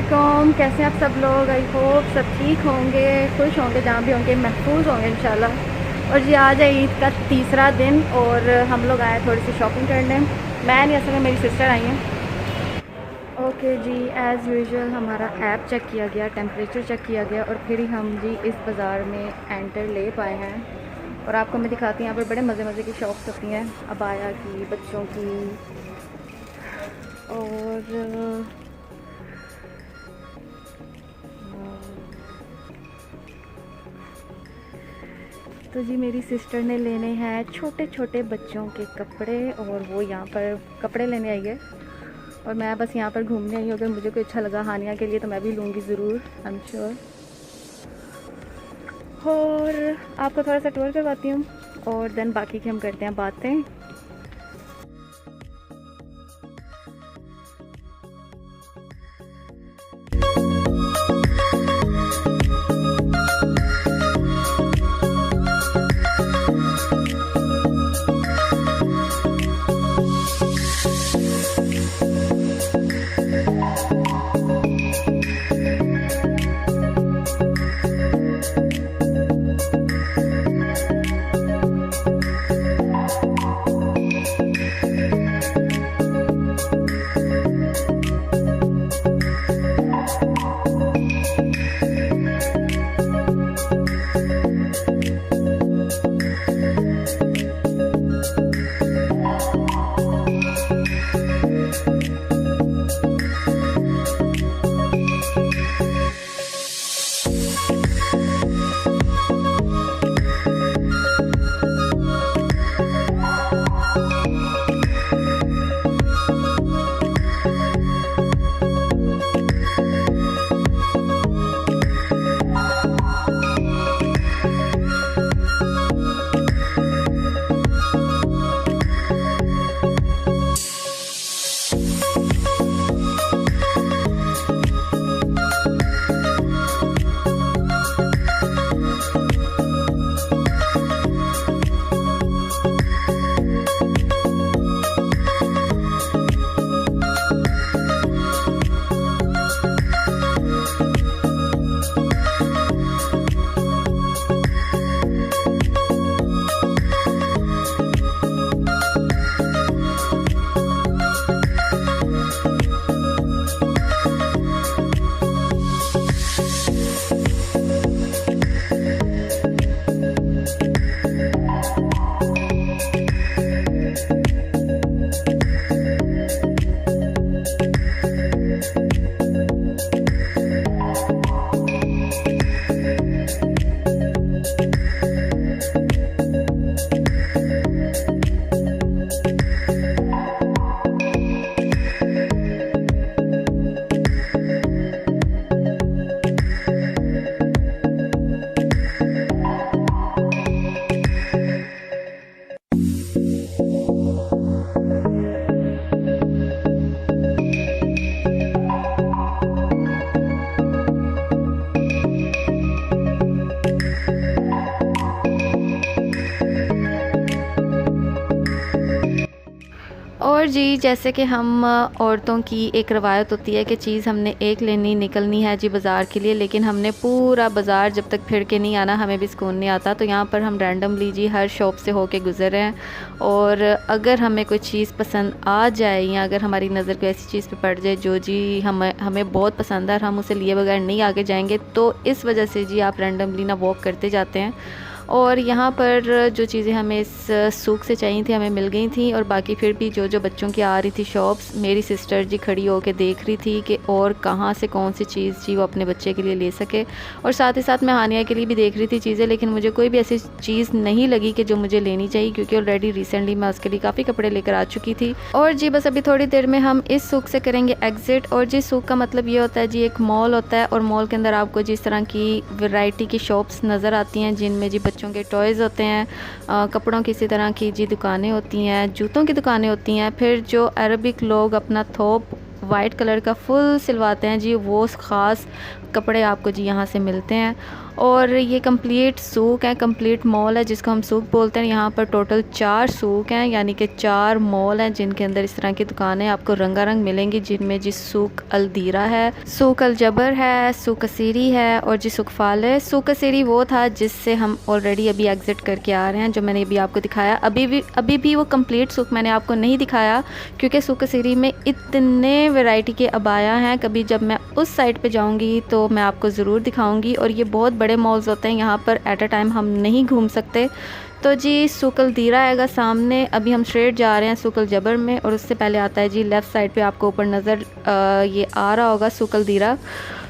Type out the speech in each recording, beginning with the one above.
अस्सलामुअलैकुम। कैसे हैं आप सब लोग? आई होप सब ठीक होंगे, खुश होंगे, जहाँ भी होंगे महफूज होंगे इंशाल्लाह। और जी आज है ईद का तीसरा दिन और हम लोग आए थोड़ी सी शॉपिंग करने। मैं नहीं, असल में मेरी सिस्टर आई हैं। ओके जी, एज़ यूजुअल हमारा ऐप चेक किया गया, टेम्परेचर चेक किया गया और फिर ही हम जी इस बाज़ार में एंटर ले पाए हैं। और आपको मैं दिखाती हूँ, यहाँ पर बड़े मज़े मज़े की शॉप्स होती हैं, अबाया की, बच्चों की। और तो जी मेरी सिस्टर ने लेने हैं छोटे छोटे बच्चों के कपड़े और वो यहाँ पर कपड़े लेने आई है। और मैं बस यहाँ पर घूमने आई हूँ, अगर मुझे कोई अच्छा लगा हानिया के लिए तो मैं भी लूँगी ज़रूर, आई एम श्योर। और आपको थोड़ा सा टूर करवाती हूँ और देन बाकी की हम करते हैं बातें। और जी जैसे कि हम औरतों की एक रवायत होती है कि चीज़ हमने एक लेनी निकलनी है जी बाज़ार के लिए, लेकिन हमने पूरा बाज़ार जब तक फिर के नहीं आना हमें भी सुकून नहीं आता। तो यहाँ पर हम रैंडमली जी हर शॉप से होके गुज़र रहे हैं और अगर हमें कोई चीज़ पसंद आ जाए या अगर हमारी नज़र कोई ऐसी चीज़ पे पड़ जाए जो जी हमें बहुत पसंद है और हम उसे लिए बगैर नहीं आगे जाएंगे, तो इस वजह से जी आप रैंडमली ना वॉक करते जाते हैं। और यहाँ पर जो चीज़ें हमें इस सूक से चाहिए थी हमें मिल गई थी। और बाकी फिर भी जो जो बच्चों की आ रही थी शॉप्स, मेरी सिस्टर जी खड़ी होकर देख रही थी कि और कहाँ से कौन सी चीज़ जी वो अपने बच्चे के लिए ले सके। और साथ ही साथ मैं हानिया के लिए भी देख रही थी चीज़ें, लेकिन मुझे कोई भी ऐसी चीज़ नहीं लगी कि जो मुझे लेनी चाहिए, क्योंकि ऑलरेडी रिसेंटली मैं उसके लिए काफ़ी कपड़े लेकर आ चुकी थी। और जी बस अभी थोड़ी देर में हम इस सूक से करेंगे एग्ज़िट। और जी सूक का मतलब ये होता है जी एक मॉल होता है और मॉल के अंदर आपको जिस तरह की वैरायटी की शॉप्स नज़र आती हैं जिनमें जी बच्चों के टॉयज़ होते हैं, कपड़ों की इसी तरह की जी दुकानें होती हैं, जूतों की दुकानें होती हैं। फिर जो अरबिक लोग अपना थोप वाइट कलर का फुल सिलवाते हैं जी, वो ख़ास कपड़े आपको जी यहाँ से मिलते हैं। और ये कंप्लीट सूक है, कंप्लीट मॉल है जिसको हम सूक बोलते हैं। यहाँ पर टोटल 4 सूक हैं, यानी कि 4 मॉल हैं जिनके अंदर इस तरह की दुकानें आपको रंगारंग मिलेंगी, जिनमें जी सूक अल दीरा है, सूक अल जबर है, सूक असीरी है और जी सूक फाल है। सूक असीरी वो था जिससे हम ऑलरेडी अभी एग्ज़िट करके आ रहे हैं, जो मैंने अभी आपको दिखाया। अभी भी वो कंप्लीट सूक मैंने आपको नहीं दिखाया, क्योंकि सूक असीरी में इतने वैरायटी के अबाया हैं। कभी जब मैं उस साइड पे जाऊंगी तो मैं आपको ज़रूर दिखाऊंगी। और ये बहुत बड़े मॉल्स होते हैं, यहाँ पर एट अ टाइम हम नहीं घूम सकते। तो जी सूकल दीरा आएगा सामने, अभी हम स्ट्रेट जा रहे हैं सूकल जबर में, और उससे पहले आता है जी लेफ़्ट साइड पे आपको ऊपर नज़र ये आ रहा होगा सूकल दीरा।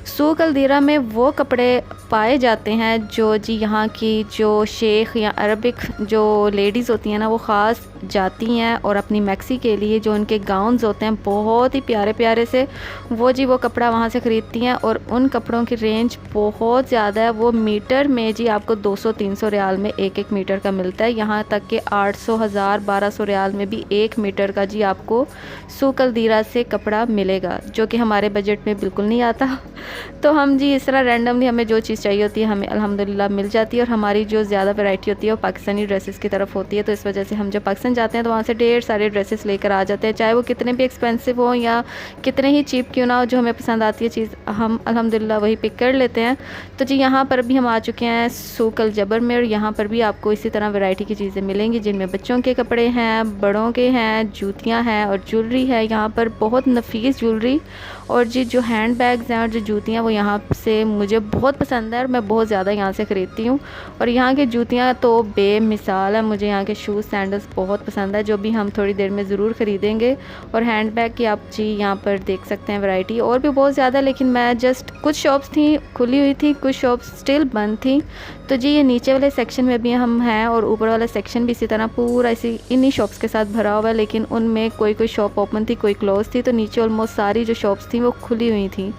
सूकल दीरा में वो कपड़े पाए जाते हैं जो जी यहाँ की जो शेख या अरबिक जो लेडीज़ होती हैं ना, वो ख़ास जाती हैं और अपनी मैक्सी के लिए जो उनके गाउन्स होते हैं बहुत ही प्यारे प्यारे से, वो जी वो कपड़ा वहाँ से ख़रीदती हैं। और उन कपड़ों की रेंज बहुत ज़्यादा है, वो मीटर में जी आपको 200-300 रियाल में एक मीटर का मिलता है। यहाँ तक कि 800, 1000, 1200 रियाल में भी 1 मीटर का जी आपको सूकल दीरा से कपड़ा मिलेगा, जो कि हमारे बजट में बिल्कुल नहीं आता। तो हम जी इस तरह रैंडमली हमें जो चीज़ चाहिए होती है हमें अल्हम्दुलिल्लाह मिल जाती है। और हमारी जो ज़्यादा वैरायटी होती है वो पाकिस्तानी ड्रेसेस की तरफ होती है, तो इस वजह से हम जब पाकिस्तान जाते हैं तो वहाँ से ढेर सारे ड्रेसेस लेकर आ जाते हैं, चाहे वो कितने भी एक्सपेंसिव हो या कितने ही चीप क्यों ना हो। जो हमें पसंद आती है चीज़ हम अल्हम्दुलिल्लाह वही पिक कर लेते हैं। तो जी यहाँ पर भी हम आ चुके हैं सूकल जबर में, और यहाँ पर भी आपको इसी तरह वैरायटी की चीज़ें मिलेंगी, जिनमें बच्चों के कपड़े हैं, बड़ों के हैं, जूतियाँ हैं और ज्वेलरी है। यहाँ पर बहुत नफीस ज्वेलरी और जी जो हैंड बैग्स हैं और जो जूतियाँ वो यहाँ से मुझे बहुत पसंद है और मैं बहुत ज़्यादा यहाँ से ख़रीदती हूँ। और यहाँ की जूतियाँ तो बेमिसाल है, मुझे यहाँ के शूज़ सैंडल्स बहुत पसंद है, जो भी हम थोड़ी देर में ज़रूर ख़रीदेंगे। और हैंड बैग की आप जी यहाँ पर देख सकते हैं वैरायटी और भी बहुत ज़्यादा, लेकिन मैं जस्ट कुछ शॉप्स थी खुली हुई थी, कुछ शॉप्स स्टिल बंद थी। तो जी ये नीचे वाले सेक्शन में भी हम हैं और ऊपर वाला सेक्शन भी इसी तरह पूरा इसी इन्हीं शॉप्स के साथ भरा हुआ है, लेकिन उनमें कोई कोई शॉप ओपन थी, कोई क्लोज थी। तो नीचे ऑलमोस्ट सारी जो शॉप्स थी वो खुली हुई थी।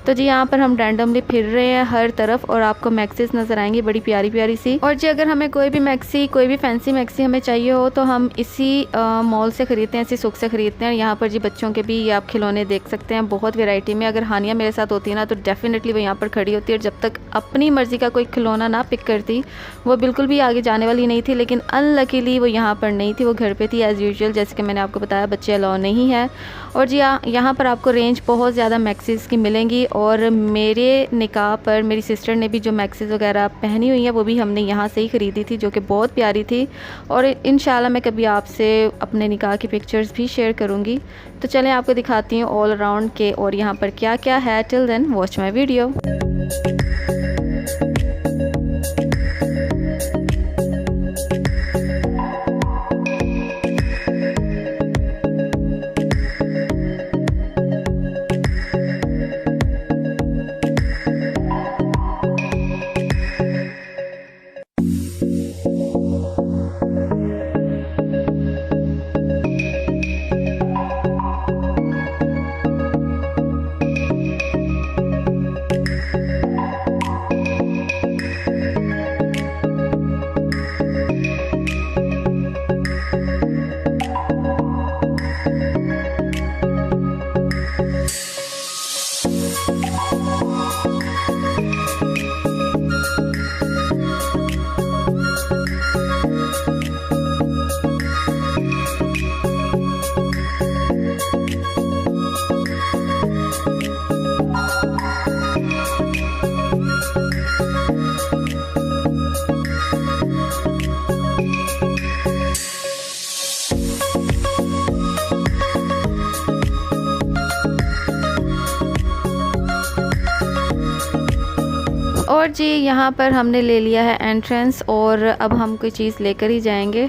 तो जी यहाँ पर हम रैंडमली फिर रहे हैं हर तरफ और आपको मैक्सीज नज़र आएंगी बड़ी प्यारी प्यारी सी। और जी अगर हमें कोई भी मैक्सी, कोई भी फैंसी मैक्सी हमें चाहिए हो तो हम इसी मॉल से ख़रीदते हैं, इसी सुख से ख़रीदते हैं। यहाँ पर जी बच्चों के भी आप खिलौने देख सकते हैं बहुत वैरायटी में। अगर हानिया मेरे साथ होती है ना तो डेफिनेटली वो यहाँ पर खड़ी होती है, और जब तक अपनी मर्ज़ी का कोई खिलौना ना पिक करती वो बिल्कुल भी आगे जाने वाली नहीं थी। लेकिन अनलकीली वो यहाँ पर नहीं थी, वो घर पर थी एज़ यूजुअल, जैसे कि मैंने आपको बताया बच्चे अलाउ नहीं है। और जी यहाँ पर आपको रेंज बहुत ज़्यादा मैक्सीज़ की मिलेंगी। और मेरे निकाह पर मेरी सिस्टर ने भी जो मैक्सीज़ वगैरह पहनी हुई है वो भी हमने यहाँ से ही ख़रीदी थी, जो कि बहुत प्यारी थी। और इंशाल्लाह मैं कभी आपसे अपने निकाह की पिक्चर्स भी शेयर करूँगी। तो चलें आपको दिखाती हूँ ऑल अराउंड के और यहाँ पर क्या क्या है। Till then watch my video. और जी यहाँ पर हमने ले लिया है एंट्रेंस और अब हम कोई चीज़ लेकर ही जाएंगे।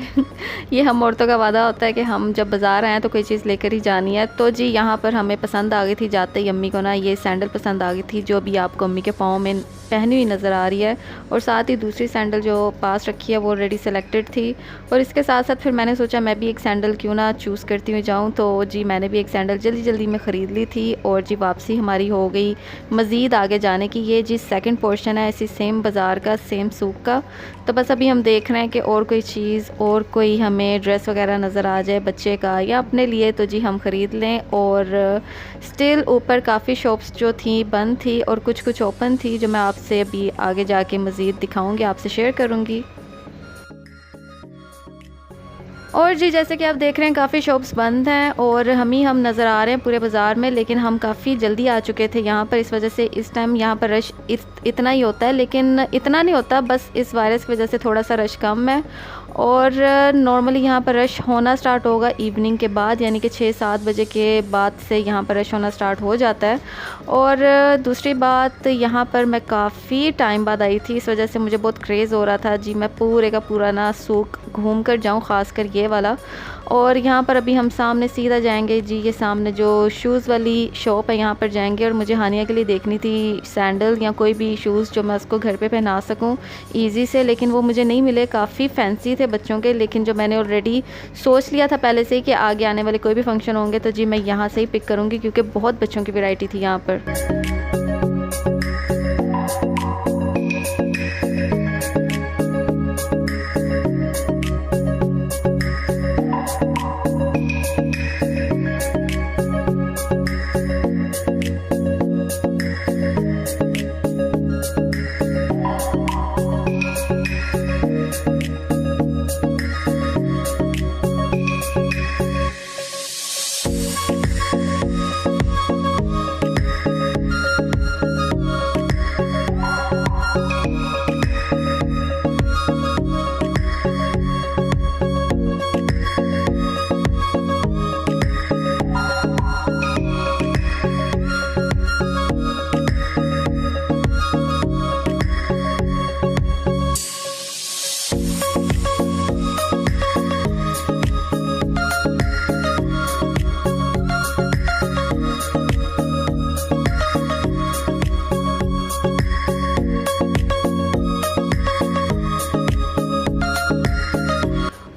ये हम औरतों का वादा होता है कि हम जब बाज़ार आएँ तो कोई चीज़ लेकर ही जानी है। तो जी यहाँ पर हमें पसंद आ गई थी, जाते ही अम्मी को ना ये सैंडल पसंद आ गई थी, जो भी आपको अम्मी के पाँव में पहनी हुई नज़र आ रही है। और साथ ही दूसरी सैंडल जो पास रखी है वो ऑलरेडी सेलेक्टेड थी। और इसके साथ साथ फिर मैंने सोचा मैं भी एक सैंडल क्यों ना चूज़ करती हुई जाऊँ। तो जी मैंने भी एक सैंडल जल्दी जल्दी में ख़रीद ली थी और जी वापसी हमारी हो गई मज़ीद आगे जाने की। ये जी सेकंड पोर्शन है इसी सेम बाज़ार का, सेम सूक का। तो बस अभी हम देख रहे हैं कि और कोई चीज़ और कोई हमें ड्रेस वगैरह नज़र आ जाए बच्चे का या अपने लिए, तो जी हम ख़रीद लें। और स्टिल ऊपर काफ़ी शॉप्स जो थी बंद थी और कुछ कुछ ओपन थी, जो मैं आपसे आपसे अभी आगे जाके मज़ीद दिखाऊंगी, आपसे शेयर करूंगी। और जी जैसे कि आप देख रहे हैं काफ़ी शॉप्स बंद हैं और हम नज़र आ रहे हैं पूरे बाज़ार में, लेकिन हम काफ़ी जल्दी आ चुके थे यहाँ पर, इस वजह से इस टाइम यहाँ पर रश इतना ही होता है, लेकिन इतना नहीं होता, बस इस वायरस की वजह से थोड़ा सा रश कम है। और नॉर्मली यहाँ पर रश होना स्टार्ट होगा इवनिंग के बाद, यानी कि 6-7 बजे के बाद से यहाँ पर रश होना स्टार्ट हो जाता है। और दूसरी बात, यहाँ पर मैं काफ़ी टाइम बाद आई थी, इस वजह से मुझे बहुत क्रेज़ हो रहा था जी मैं पूरे का पूरा ना सूक घूम कर जाऊँ, ख़ासकर ये वाला। और यहाँ पर अभी हम सामने सीधा जाएंगे जी, ये सामने जो शूज़ वाली शॉप है यहाँ पर जाएंगे। और मुझे हानिया के लिए देखनी थी सैंडल या कोई भी शूज़ जो मैं उसको घर पे पहना सकूँ ईज़ी से, लेकिन वो मुझे नहीं मिले, काफ़ी फैंसी थे बच्चों के। लेकिन जो मैंने ऑलरेडी सोच लिया था पहले से ही कि आगे आने वाले कोई भी फंक्शन होंगे तो जी मैं यहाँ से ही पिक करूँगी, क्योंकि बहुत बच्चों की वैरायटी थी यहाँ पर।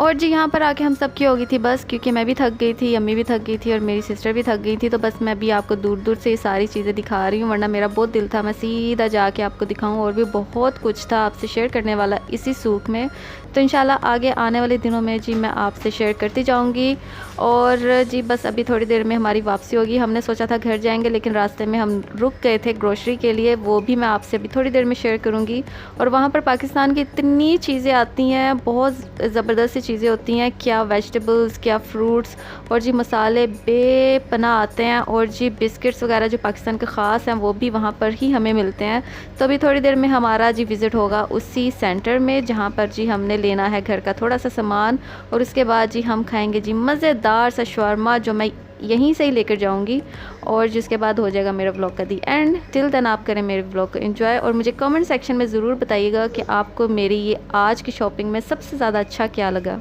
और जी यहाँ पर आके हम सबकी हो गई थी बस, क्योंकि मैं भी थक गई थी, अम्मी भी थक गई थी और मेरी सिस्टर भी थक गई थी। तो बस मैं भी आपको दूर दूर से ये सारी चीज़ें दिखा रही हूँ, वरना मेरा बहुत दिल था मैं सीधा जाके आपको दिखाऊँ, और भी बहुत कुछ था आपसे शेयर करने वाला इसी सूक में। तो इंशाल्लाह आगे आने वाले दिनों में जी मैं आपसे शेयर करती जाऊँगी। और जी बस अभी थोड़ी देर में हमारी वापसी होगी। हमने सोचा था घर जाएंगे, लेकिन रास्ते में हम रुक गए थे ग्रोसरी के लिए, वो भी मैं आपसे अभी थोड़ी देर में शेयर करूँगी। और वहाँ पर पाकिस्तान की इतनी चीज़ें आती हैं, बहुत ज़बरदस्त सी चीज़ें होती हैं, क्या वेजिटेबल्स, क्या फ्रूट्स, और जी मसाले बेपनाह आते हैं। और जी बिस्किट्स वगैरह जो पाकिस्तान के ख़ास हैं वो भी वहाँ पर ही हमें मिलते हैं। तो अभी थोड़ी देर में हमारा जी विज़िट होगा उसी सेंटर में, जहाँ पर जी हमने लेना है घर का थोड़ा सा सामान। और उसके बाद जी हम खाएंगे जी मज़ेदार सा शवारमा, जो मैं यहीं से ही लेकर जाऊंगी। और जिसके बाद हो जाएगा मेरा व्लॉग का दी एंड। टिल देन आप करें मेरे व्लॉग को एंजॉय, और मुझे कमेंट सेक्शन में ज़रूर बताइएगा कि आपको मेरी ये आज की शॉपिंग में सबसे ज़्यादा अच्छा क्या लगा।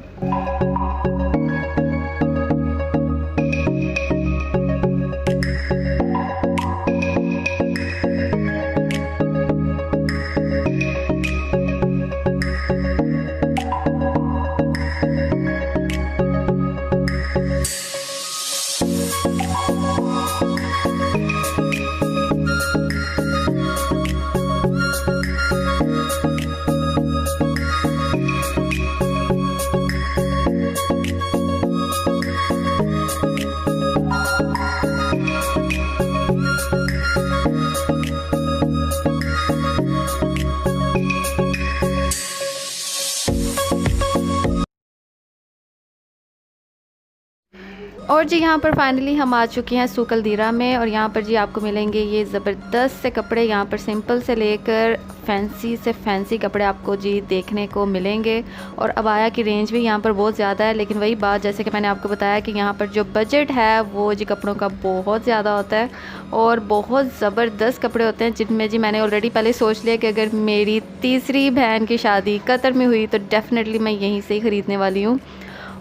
और जी यहाँ पर फाइनली हम आ चुके हैं सूक अल-दीरा में, और यहाँ पर जी आपको मिलेंगे ये ज़बरदस्त से कपड़े। यहाँ पर सिंपल से लेकर फैंसी से फैंसी कपड़े आपको जी देखने को मिलेंगे। और अबाया की रेंज भी यहाँ पर बहुत ज़्यादा है, लेकिन वही बात जैसे कि मैंने आपको बताया कि यहाँ पर जो बजट है वो जी कपड़ों का बहुत ज़्यादा होता है, और बहुत ज़बरदस्त कपड़े होते हैं, जिनमें जी मैंने ऑलरेडी पहले सोच लिया कि अगर मेरी तीसरी बहन की शादी कतर में हुई तो डेफ़िनेटली मैं यहीं से ही ख़रीदने वाली हूँ।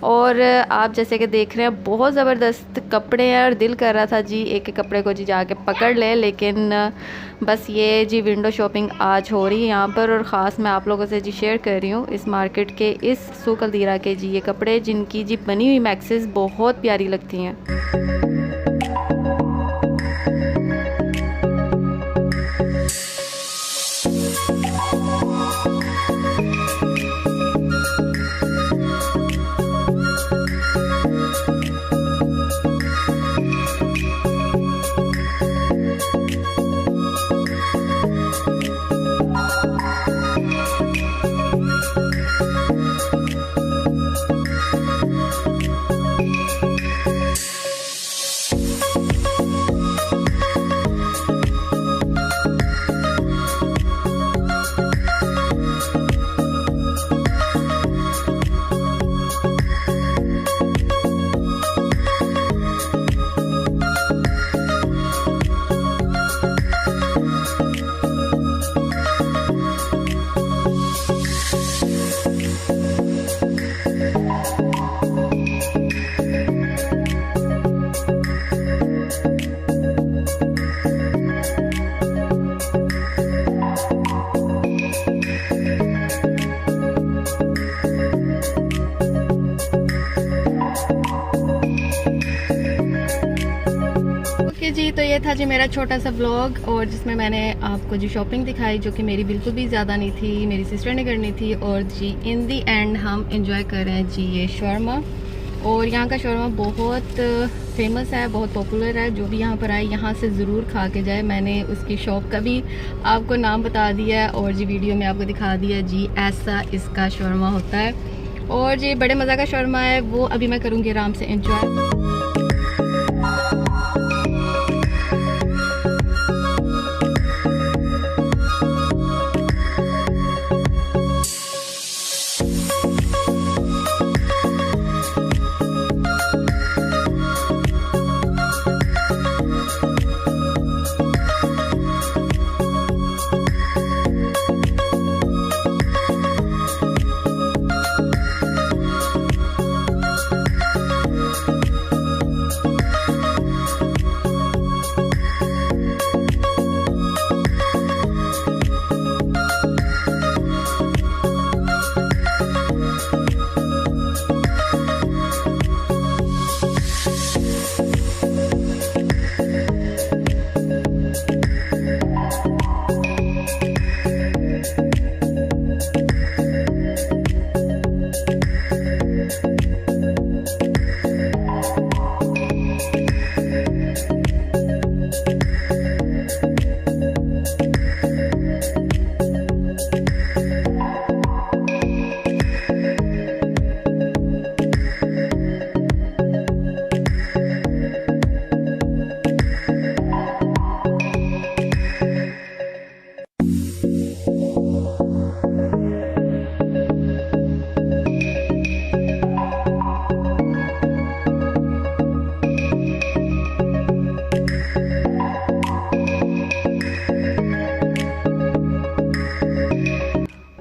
और आप जैसे कि देख रहे हैं बहुत ज़बरदस्त कपड़े हैं, और दिल कर रहा था जी एक एक कपड़े को जी जाके पकड़ ले, लेकिन बस ये जी विंडो शॉपिंग आज हो रही है यहाँ पर। और ख़ास मैं आप लोगों से जी शेयर कर रही हूँ इस मार्केट के, इस सूक अल-दीरा के जी ये कपड़े, जिनकी जी बनी हुई मैक्सेस बहुत प्यारी लगती हैं। तो ये था जी मेरा छोटा सा व्लॉग, और जिसमें मैंने आपको जी शॉपिंग दिखाई जो कि मेरी बिल्कुल भी ज़्यादा नहीं थी, मेरी सिस्टर ने करनी थी। और जी इन दी एंड हम इंजॉय कर रहे हैं जी ये शौरमा। और यहाँ का शौरमा बहुत फेमस है, बहुत पॉपुलर है। जो भी यहाँ पर आए यहाँ से ज़रूर खा के जाए। मैंने उसकी शॉप का भी आपको नाम बता दिया है और जी वीडियो में आपको दिखा दिया जी ऐसा इसका शौरमा होता है। और जी बड़े मज़े का शौरमा है, वो अभी मैं करूँगी आराम से इंजॉय।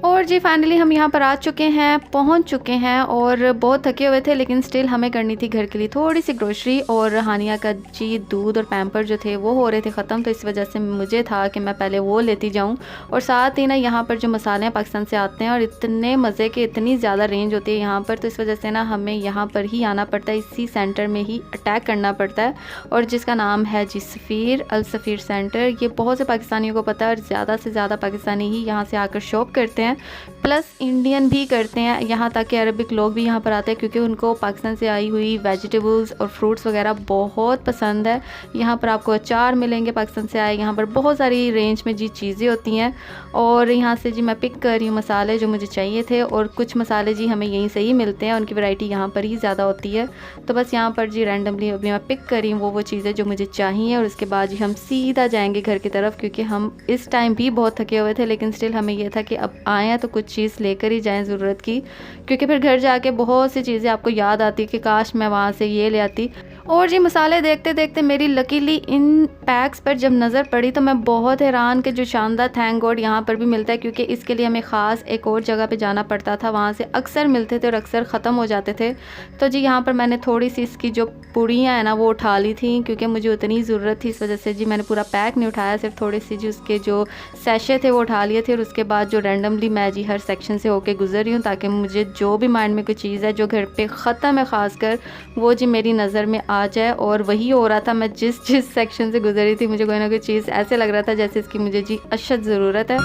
और जी फाइनली हम यहाँ पर आ चुके हैं, पहुँच चुके हैं और बहुत थके हुए थे, लेकिन स्टिल हमें करनी थी घर के लिए थोड़ी सी ग्रोसरी। और हानिया का जी दूध और पैम्पर जो थे वो हो रहे थे ख़त्म, तो इस वजह से मुझे था कि मैं पहले वो लेती जाऊँ। और साथ ही ना यहाँ पर जो मसाले हैं पाकिस्तान से आते हैं और इतने मज़े के, इतनी ज़्यादा रेंज होती है यहाँ पर, तो इस वजह से ना हमें यहाँ पर ही आना पड़ता है, इसी सेंटर में ही अटैक करना पड़ता है। और जिसका नाम है जी सफ़ीर, अल सफ़ीर सेंटर। ये बहुत से पाकिस्तानियों को पता है और ज़्यादा से ज़्यादा पाकिस्तानी ही यहाँ से आकर शॉप करते हैं, प्लस इंडियन भी करते हैं। यहाँ तक कि अरबिक लोग भी यहाँ पर आते हैं क्योंकि उनको पाकिस्तान से आई हुई वेजिटेबल्स और फ्रूट्स वगैरह बहुत पसंद है। यहाँ पर आपको अचार मिलेंगे पाकिस्तान से आए, यहाँ पर बहुत सारी रेंज में जी चीज़ें होती हैं। और यहाँ से जी मैं पिक कर रही हूँ मसाले जो मुझे चाहिए थे, और कुछ मसाले जी हमें यहीं से ही मिलते हैं, उनकी वैरायटी यहाँ पर ही ज़्यादा होती है। तो बस यहाँ पर जी रैंडमली अभी मैं पिक कर रही हूँ वो चीज़ें जो मुझे चाहिए, और उसके बाद जी हम सीधा जाएँगे घर की तरफ, क्योंकि हम इस टाइम भी बहुत थके हुए थे, लेकिन स्टिल हमें यह था कि अब आए हैं तो कुछ चीज़ लेकर ही जाएं ज़रूरत की, क्योंकि फिर घर जाके बहुत सी चीज़ें आपको याद आती कि काश मैं वहाँ से ये ले आती। और जी मसाले देखते देखते मेरी लकीली इन पैक्स पर जब नज़र पड़ी तो मैं बहुत हैरान कि जो शानदार थैंक गॉड यहाँ पर भी मिलता है, क्योंकि इसके लिए हमें ख़ास एक और जगह पे जाना पड़ता था, वहाँ से अक्सर मिलते थे और अक्सर ख़त्म हो जाते थे। तो जी यहाँ पर मैंने थोड़ी सी इसकी जो पुड़ियाँ हैं ना वो उठा ली थी, क्योंकि मुझे उतनी ज़रूरत थी, इस वजह से जी मैंने पूरा पैक नहीं उठाया, सिर्फ थोड़ी सी जी उसके जो सैशे थे वो उठा लिए थे। और उसके बाद जो रैंडमली मैं जी हर सेक्शन से होके गुजर रही हूँ, ताकि मुझे जो भी माइंड में कोई चीज़ है जो घर पे ख़त्म है ख़ासकर, वो जी मेरी नज़र में आ जाए। और वही हो रहा था, मैं जिस सेक्शन से गुजर रही थी मुझे कोई ना कोई चीज़ ऐसे लग रहा था जैसे इसकी मुझे जी अशद ज़रूरत है।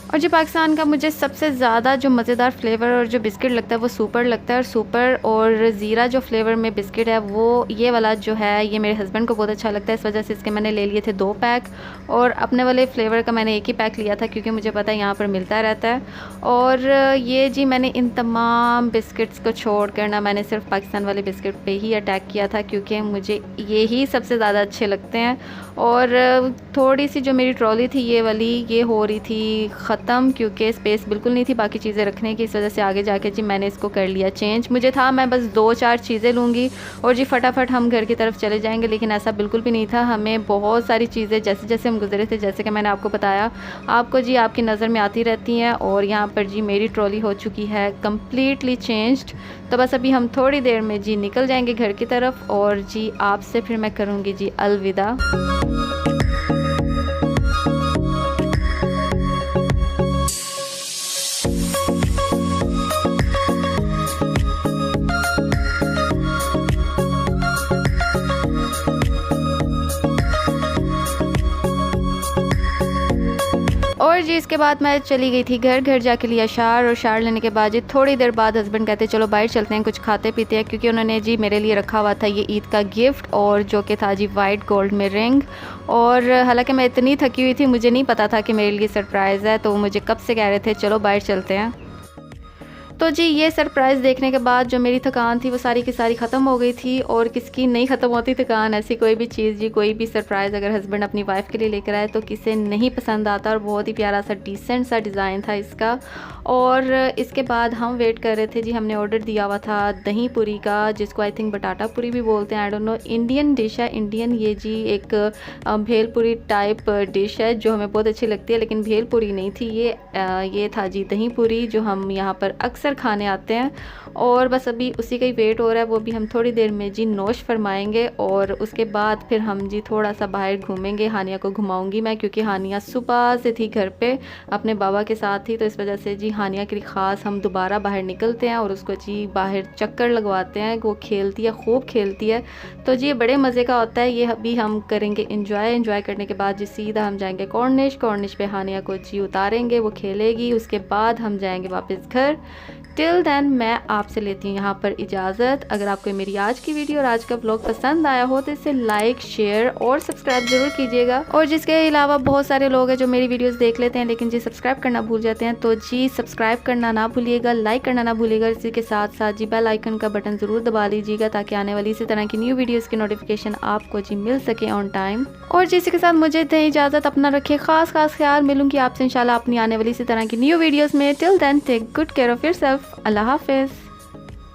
और जो पाकिस्तान का मुझे सबसे ज़्यादा जो मज़ेदार फ्लेवर और जो बिस्किट लगता है वो सुपर लगता है। और सुपर और ज़ीरा जो फ्लेवर में बिस्किट है वो ये वाला जो है ये मेरे हस्बैंड को बहुत अच्छा लगता है, इस वजह से इसके मैंने ले लिए थे 2 पैक। और अपने वाले फ्लेवर का मैंने एक ही पैक लिया था, क्योंकि मुझे पता है यहाँ पर मिलता रहता है। और ये जी मैंने इन तमाम बिस्किट्स को छोड़ कर ना मैंने सिर्फ पाकिस्तान वाले बिस्किट पे ही अटैक किया था, क्योंकि मुझे ये ही सबसे ज़्यादा अच्छे लगते हैं। और थोड़ी सी जो मेरी ट्रॉली थी ये वाली, ये हो रही थी ख़त्म, कम, क्योंकि स्पेस बिल्कुल नहीं थी बाकी चीज़ें रखने की। इस वजह से आगे जाके जी मैंने इसको कर लिया चेंज। मुझे था मैं बस 2-4 चीज़ें लूँगी और जी फटाफट हम घर की तरफ चले जाएंगे, लेकिन ऐसा बिल्कुल भी नहीं था। हमें बहुत सारी चीज़ें जैसे जैसे हम गुजरे थे, जैसे कि मैंने आपको बताया, आपको जी आपकी नज़र में आती रहती हैं। और यहाँ पर जी मेरी ट्रॉली हो चुकी है कम्प्लीटली चेंज्ड। तो बस अभी हम थोड़ी देर में जी निकल जाएंगे घर की तरफ और जी आपसे फिर मैं करूँगी जी अलविदा। और जी इसके बाद मैं चली गई थी घर जाके लिया शार, और शार लेने के बाद जी थोड़ी देर बाद हस्बैंड कहते चलो बाहर चलते हैं कुछ खाते पीते हैं, क्योंकि उन्होंने जी मेरे लिए रखा हुआ था ये ईद का गिफ्ट, और जो कि था जी वाइट गोल्ड में रिंग। और हालांकि मैं इतनी थकी हुई थी, मुझे नहीं पता था कि मेरे लिए सरप्राइज़ है, तो मुझे कब से कह रहे थे चलो बाहर चलते हैं। तो जी ये सरप्राइज़ देखने के बाद जो मेरी थकान थी वो सारी की सारी ख़त्म हो गई थी। और किसकी नहीं ख़त्म होती थकान, ऐसी कोई भी चीज़ जी, कोई भी सरप्राइज़ अगर हस्बैंड अपनी वाइफ के लिए लेकर आए तो किसे नहीं पसंद आता। और बहुत ही प्यारा सा डिसेंट सा डिज़ाइन था इसका। और इसके बाद हम वेट कर रहे थे जी, हमने ऑर्डर दिया हुआ था दही पूरी का, जिसको आई थिंक बटाटा पूरी भी बोलते हैं, I don't know. Indian dish है, इंडियन ये जी एक भेलपुरी टाइप डिश है जो हमें बहुत अच्छी लगती है, लेकिन भेलपुरी नहीं थी ये था जी दही पूरी, जो हम यहाँ पर अक्सर खाने आते हैं। और बस अभी उसी का ही वेट हो रहा है, वो भी हम थोड़ी देर में जी नोश फरमाएंगे। और उसके बाद फिर हम जी थोड़ा सा बाहर घूमेंगे, हानिया को घुमाऊंगी मैं, क्योंकि हानिया सुबह से थी घर पे अपने बाबा के साथ थी, तो इस वजह से जी हानिया के लिए ख़ास हम दोबारा बाहर निकलते हैं और उसको जी बाहर चक्कर लगवाते हैं। वो खेलती है, खूब खेलती है, तो जी ये बड़े मज़े का होता है। ये अभी हम करेंगे इंजॉय करने के बाद जी सीधा हम जाएंगे कॉर्निश पे हानिया को जी उतारेंगे, वो खेलेगी, उसके बाद हम जाएंगे वापस घर। टिल देन मैं आपसे लेती हूँ यहाँ पर इजाज़त। अगर आपको मेरी आज की वीडियो और आज का ब्लॉग पसंद आया हो तो इसे लाइक, शेयर और सब्सक्राइब ज़रूर कीजिएगा। और जिसके अलावा बहुत सारे लोग हैं जो मेरी वीडियोस देख लेते हैं लेकिन जी सब्सक्राइब करना भूल जाते हैं, तो जी सब्सक्राइब करना ना भूलिएगा, लाइक करना ना भूलिएगा। इसी के साथ साथ जी बेल आइकन का बटन ज़रूर दबा लीजिएगा, ताकि आने वाली इसी तरह की न्यू वीडियोज़ की नोटिफिकेशन आपको जी मिल सके ऑन टाइम। और जी इसी के साथ मुझे दें इजाज़त, अपना रखिए खास ख्याल। मिलूंगी आपसे इंशाल्लाह अपनी आने वाली इसी तरह की न्यू वीडियोज़ में। Till then take good care of yourself. अल्लाह हाफिज़।